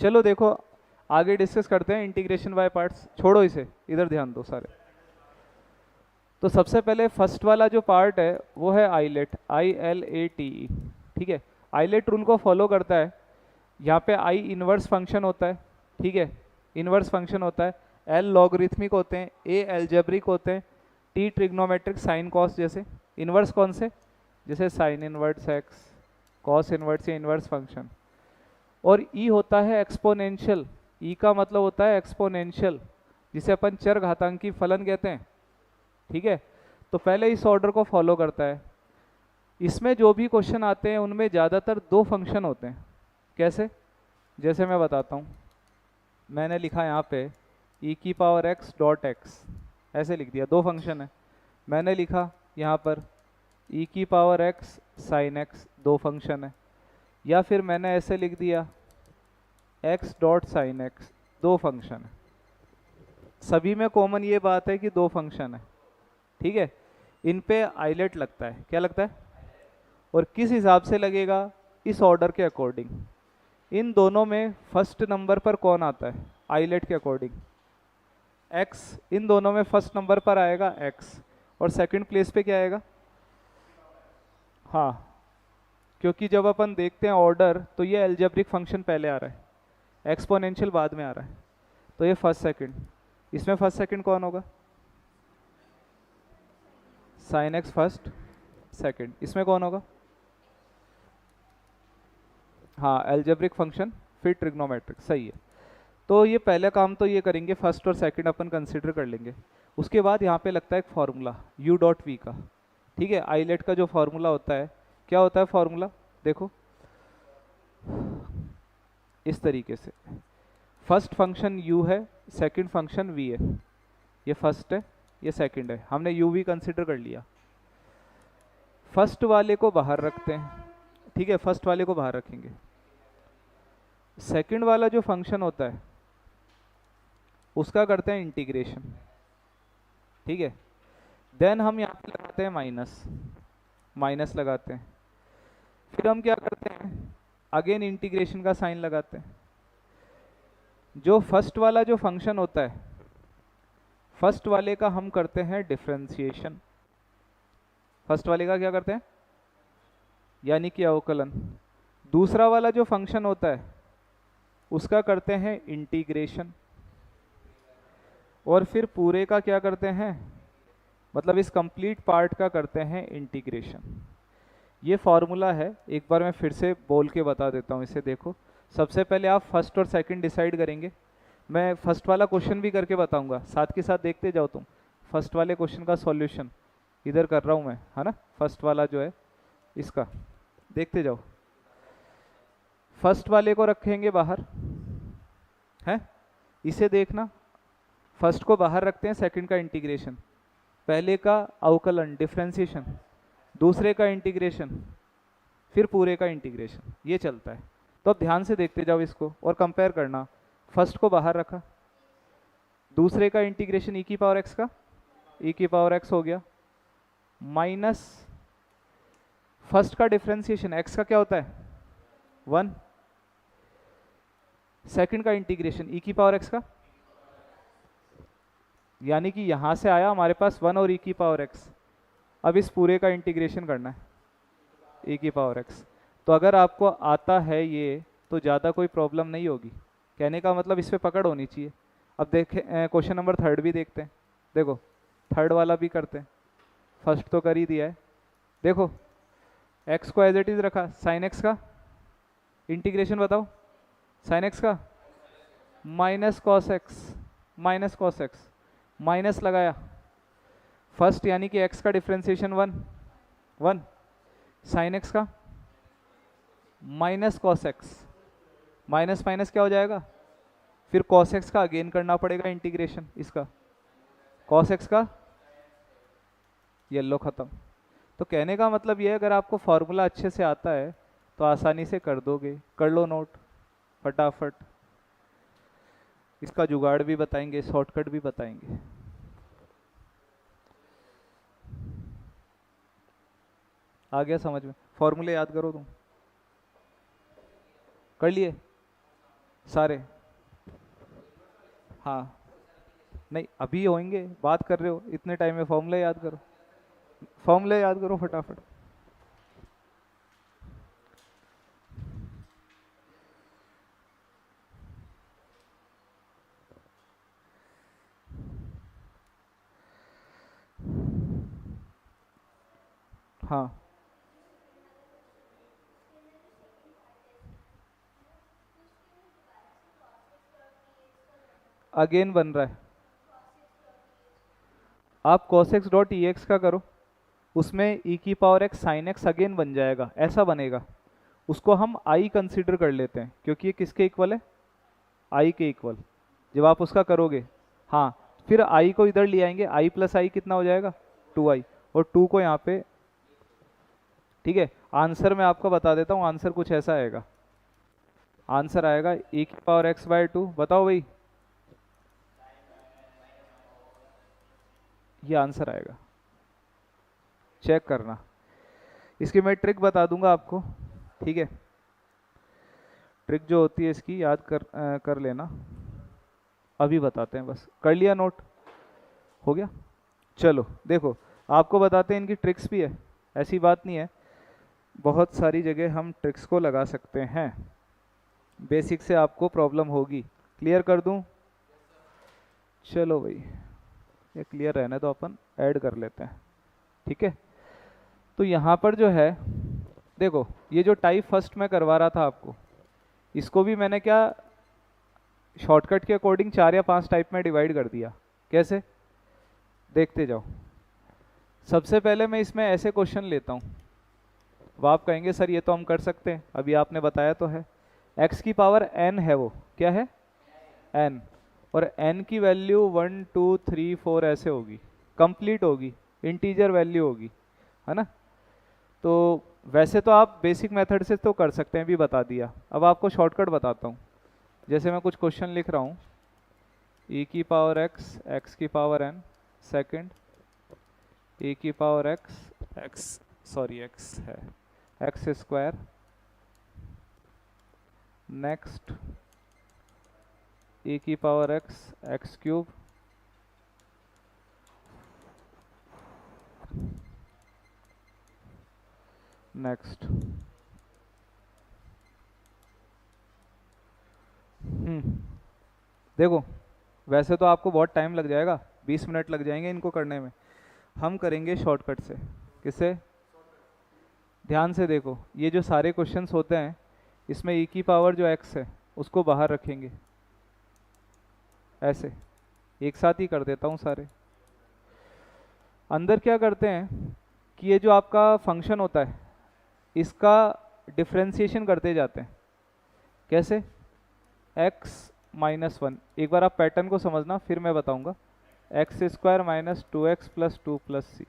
चलो देखो आगे डिस्कस करते हैं इंटीग्रेशन बाय पार्ट्स, छोड़ो इसे, इधर ध्यान दो सारे। तो सबसे पहले फर्स्ट वाला जो पार्ट है वो है आइलेट, ILATE, ठीक है। आइलेट रूल को फॉलो करता है। यहाँ पे आई इनवर्स फंक्शन होता है, ठीक है, इनवर्स फंक्शन होता है। एल लॉगरिथमिक होते हैं, ए एल्जेब्रिक होते हैं, टी ट्रिग्नोमेट्रिक, साइन कॉस जैसे। इनवर्स कौन से, जैसे sine inverse x, cos inverse या इनवर्स फंक्शन। और ई होता है एक्सपोनेंशियल, ई का मतलब होता है एक्सपोनेंशियल, जिसे अपन चर घातांकी फलन कहते हैं, ठीक है। तो पहले इस ऑर्डर को फॉलो करता है। इसमें जो भी क्वेश्चन आते हैं उनमें ज़्यादातर 2 फंक्शन होते हैं। कैसे, जैसे मैं बताता हूँ। मैंने लिखा यहाँ पे e⁻x डॉट एक्स, ऐसे लिख दिया, 2 फंक्शन है। मैंने लिखा यहाँ पर e⁻x sin x, 2 फंक्शन है। या फिर मैंने ऐसे लिख दिया x dot sine x, 2 function है। सभी में कॉमन ये बात है कि 2 फंक्शन है, ठीक है। इन पे आइलेट लगता है, क्या लगता है, और किस हिसाब से लगेगा, इस ऑर्डर के अकॉर्डिंग। इन दोनों में फर्स्ट नंबर पर कौन आता है, आइलेट के अकॉर्डिंग x, इन दोनों में फर्स्ट नंबर पर आएगा x, और सेकंड प्लेस पे क्या आएगा, हाँ, क्योंकि जब अपन देखते हैं ऑर्डर तो ये एल्जेब्रिक फंक्शन पहले आ रहा है, एक्सपोनेंशियल बाद में आ रहा है। तो ये फर्स्ट सेकंड, इसमें फर्स्ट सेकंड कौन होगा, साइन एक्स फर्स्ट सेकंड। इसमें कौन होगा, हाँ, एल्जेब्रिक फंक्शन फिर ट्रिग्नोमेट्रिक, सही है। तो ये पहले काम तो ये करेंगे, फर्स्ट और सेकंड अपन कंसिडर कर लेंगे। उसके बाद यहाँ पे लगता है एक फार्मूला u डॉट वी का, ठीक है। आइलेट का जो फार्मूला होता है, क्या होता है फार्मूला, देखो इस तरीके से। फर्स्ट फंक्शन u है, सेकंड फंक्शन v है। ये फर्स्ट है, ये सेकंड है, हमने u v कंसिडर कर लिया। फर्स्ट वाले को बाहर रखते हैं, ठीक है, फर्स्ट वाले को बाहर रखेंगे। सेकंड वाला जो फंक्शन होता है उसका करते हैं इंटीग्रेशन, ठीक है। देन हम यहाँ पे लगाते हैं माइनस, माइनस लगाते हैं। फिर हम क्या करते हैं, अगेन इंटीग्रेशन का साइन लगाते हैं। जो फर्स्ट वाला जो फंक्शन होता है, फर्स्ट वाले का हम करते हैं डिफरेंशिएशन। फर्स्ट वाले का क्या करते हैं, यानी कि अवकलन। दूसरा वाला जो फंक्शन होता है उसका करते हैं इंटीग्रेशन। और फिर पूरे का क्या करते हैं, मतलब इस कंप्लीट पार्ट का करते हैं इंटीग्रेशन। ये फॉर्मूला है, एक बार मैं फिर से बोल के बता देता हूँ इसे। देखो, सबसे पहले आप फर्स्ट और सेकंड डिसाइड करेंगे। मैं फर्स्ट वाला क्वेश्चन भी करके बताऊंगा, साथ के साथ देखते जाओ तुम। फर्स्ट वाले क्वेश्चन का सॉल्यूशन इधर कर रहा हूँ मैं, है ना। फर्स्ट वाला जो है इसका देखते जाओ। फर्स्ट वाले को रखेंगे बाहर, है इसे देखना, फर्स्ट को बाहर रखते हैं, सेकंड का इंटीग्रेशन, पहले का अवकलन डिफरेंशिएशन, दूसरे का इंटीग्रेशन, फिर पूरे का इंटीग्रेशन, ये चलता है। तो अब ध्यान से देखते जाओ इसको और कंपेयर करना। फर्स्ट को बाहर रखा, दूसरे का इंटीग्रेशन e की पावर x का, e की पावर x हो गया, माइनस फर्स्ट का डिफरेंशिएशन x का क्या होता है 1, सेकंड का इंटीग्रेशन e की पावर x का, यानी कि यहां से आया हमारे पास 1 और e की पावर x। अब इस पूरे का इंटीग्रेशन करना है e की पावर x। तो अगर आपको आता है ये तो ज़्यादा कोई प्रॉब्लम नहीं होगी, कहने का मतलब इस पे पकड़ होनी चाहिए। अब देखें क्वेश्चन नंबर 3 भी देखते हैं। देखो थर्ड वाला भी करते हैं, फर्स्ट तो कर ही दिया है। देखो x को एज इट इज रखा, साइन x का इंटीग्रेशन बताओ, साइन x का minus cos x, minus cos x, minus लगाया फर्स्ट यानी कि x का डिफरेंशिएशन 1, साइन x का minus cos x, minus minus क्या हो जाएगा, फिर कॉस x का अगेन करना पड़ेगा इंटीग्रेशन, इसका कॉस x का, येलो खत्म। तो कहने का मतलब ये है अगर आपको फॉर्मूला अच्छे से आता है तो आसानी से कर दोगे। कर लो नोट फटाफट, इसका जुगाड़ भी बताएंगे, शॉर्टकट भी बताएंगे। आ गया समझ में? फॉर्मूले याद करो तुम, कर लिए सारे? हाँ नहीं अभी होंगे, बात कर रहे हो इतने टाइम में, फॉर्मूले याद करो, फॉर्मूले याद करो फटाफट। हाँ अगेन बन रहा है, आप cos x dot e x का करो, उसमें e की power x sine x again बन जाएगा, ऐसा बनेगा। उसको हम i कंसीडर कर लेते हैं क्योंकि ये किसके इक्वल है, i के इक्वल। जब आप उसका करोगे, हाँ फिर i को इधर ले आएंगे, i प्लस आई कितना हो जाएगा 2i, और 2 को यहाँ पे, ठीक है। आंसर मैं आपको बता देता हूँ, आंसर कुछ ऐसा आएगा, आंसर आएगा e की पावर x बाय 2, बताओ भाई, ये आंसर आएगा, चेक करना। इसकी मैं ट्रिक बता दूंगा आपको, ठीक है। ट्रिक जो होती है इसकी याद कर लेना, अभी बताते हैं, बस कर लिया नोट, हो गया। चलो देखो आपको बताते हैं, इनकी ट्रिक्स भी है, ऐसी बात नहीं है, बहुत सारी जगह हम ट्रिक्स को लगा सकते हैं। बेसिक से आपको प्रॉब्लम होगी, क्लियर कर दूं? चलो भाई ये क्लियर रहने तो अपन ऐड कर लेते हैं, ठीक है। तो यहाँ पर जो है देखो, ये जो टाइप फर्स्ट में करवा रहा था आपको, इसको भी मैंने क्या शॉर्टकट के अकॉर्डिंग 4 या 5 टाइप में डिवाइड कर दिया। कैसे, देखते जाओ। सबसे पहले मैं इसमें ऐसे क्वेश्चन लेता हूँ, वो आप कहेंगे सर ये तो हम कर सकते हैं, अभी आपने बताया तो है। x की पावर n है, वो क्या है n, और n की वैल्यू 1 2 3 4 ऐसे होगी, कंप्लीट होगी, इंटीजर वैल्यू होगी, है ना। तो वैसे तो आप बेसिक मेथड से तो कर सकते हैं, भी बता दिया। अब आपको शॉर्टकट बताता हूँ। जैसे मैं कुछ क्वेश्चन लिख रहा हूँ, e की पावर x, x की पावर n, सेकंड e की पावर x है x स्क्वायर, नेक्स्ट e की power x, x cube, next. देखो वैसे तो आपको बहुत टाइम लग जाएगा, 20 मिनट लग जाएंगे इनको करने में, हम करेंगे शॉर्टकट से। किससे? ध्यान से देखो, ये जो सारे क्वेश्चंस होते हैं इसमें e की पावर जो x है उसको बाहर रखेंगे, ऐसे एक साथ ही कर देता हूँ सारे। अंदर क्या करते हैं कि ये जो आपका फंक्शन होता है इसका डिफ्रेंसिएशन करते जाते हैं। कैसे? x माइनस 1, एक बार आप पैटर्न को समझना फिर मैं बताऊंगा। X square minus 2x plus 2 plus c,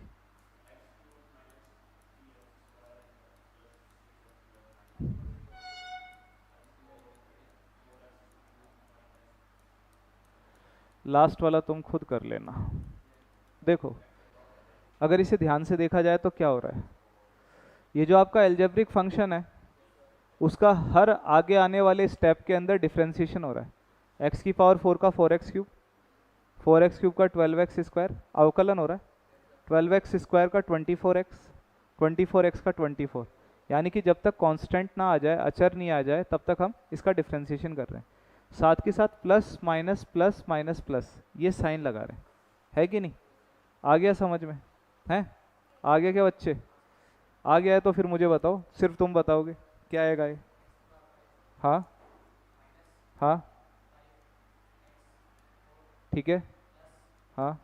last वाला तुम खुद कर लेना। देखो अगर इसे ध्यान से देखा जाए तो क्या हो रहा है, ये जो आपका एल्जेब्रिक फंक्शन है उसका हर आगे आने वाले स्टेप के अंदर डिफ्रेंसिएशन हो रहा है। x की पावर 4 का 4x क्यूब, 4x क्यूब का 12x स्क्वायर, अवकलन हो रहा है 12x स्क्वायर का 24x, 24x का 24, यानी कि जब तक कांस्टेंट ना आ जाए, अचर नहीं आ जाए, तब तक हम इसका डिफ्रेंसिएशन कर रहे हैं। साथ के साथ plus minus plus minus plus ये साइन लगा रहे हैं, है कि नहीं? आ गया समझ में? है? आ गया क्या बच्चे? आ गया है तो फिर मुझे बताओ, सिर्फ तुम बताओगे क्या आएगा ये? हाँ हाँ ठीक है, हाँ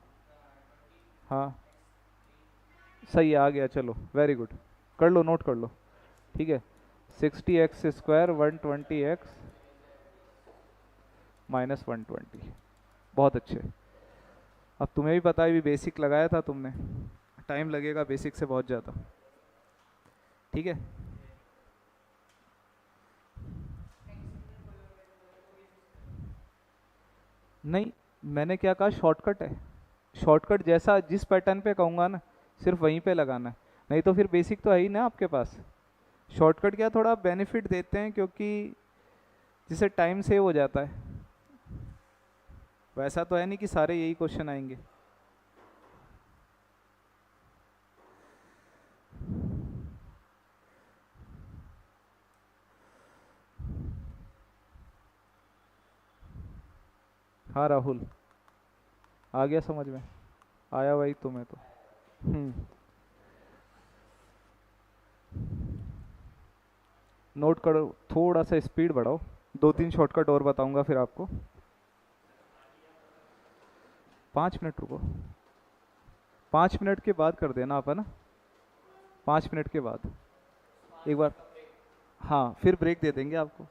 हाँ सही है, आ गया, चलो वेरी गुड, कर लो, नोट कर लो। ठीक है, 60x स्क्वायर 120x माइनस 120, बहुत अच्छे। अब तुम्हें भी पता है, भी बेसिक लगाया था तुमने, टाइम लगेगा बेसिक से बहुत ज़्यादा। ठीक है, नहीं मैंने क्या कहा, शॉर्टकट है। शॉर्टकट जैसा जिस पैटर्न पे कहूँगा ना सिर्फ वहीं पे लगाना है, नहीं तो फिर बेसिक तो है ही ना आपके पास। शॉर्टकट क्या थोड़ा बेनिफिट देते हैं क्योंकि जिससे टाइम सेव हो जाता है। वैसा तो है नहीं कि सारे यही क्वेश्चन आएंगे। हाँ राहुल, आ गया समझ में? आया भाई तुम्हें तो। नोट करो, थोड़ा सा स्पीड बढ़ाओ, 2-3 शॉर्टकट और बताऊंगा फिर आपको। 5 मिनट रुको, 5 मिनट के बाद कर देना आप, है ना? 5 मिनट के बाद एक बार, हाँ फिर ब्रेक दे देंगे आपको।